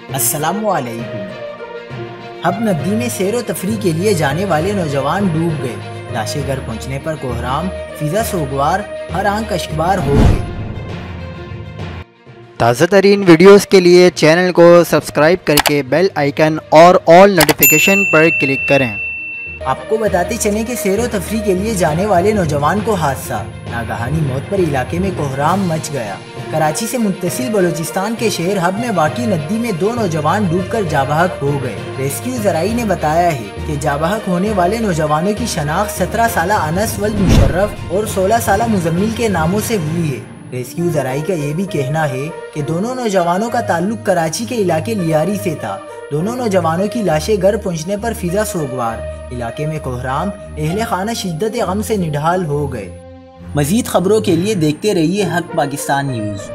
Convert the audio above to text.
السلام علیکم۔ ہب ندی میں سیر و تفریح کے لیے جانے والے نوجوان ڈوب گئے، لاشیں گھر پہنچنے پر کوہرام، فضا سوگوار، ہر آنکھ اشکبار ہو گئی۔ تازہ ترین ویڈیوز کے لیے چینل کو سبسکرائب کر کے بیل آئیکن اور آل نوٹیفیکیشن پر کلک کریں۔ آپ کو بتاتے چلیں کہ سیر و تفریح کے لیے جانے والے نوجوان کو حادثہ، ناگہانی موت پر علاقے میں کوہرام مچ گیا۔ کراچی سے متصل بلوچستان کے شہر حب میں واقع ندی میں 2 نوجوان ڈوب کر جاں بحق ہو گئے۔ ریسکیو ذرائع نے بتایا ہے کہ جاں بحق ہونے والے نوجوانوں کی شناخت 17 سالہ انس ولد مشرف اور 16 سالہ مزمل کے ناموں سے ہوئی ہے۔ ریسکیو ذرائع کا یہ بھی کہنا ہے کہ دونوں نوجوانوں کا تعلق کراچی کے علاقے لیاری سے تھا۔ دونوں نوجوانوں کی لاشیں گھر پہنچنے پر فضا سوگوار، علاقے میں کوہرام، اہل خانہ شدت غم سے نڈھال ہو گئے۔ مزید خبروں کے لیے دیکھتے رہیے حق پاکستان نیوز۔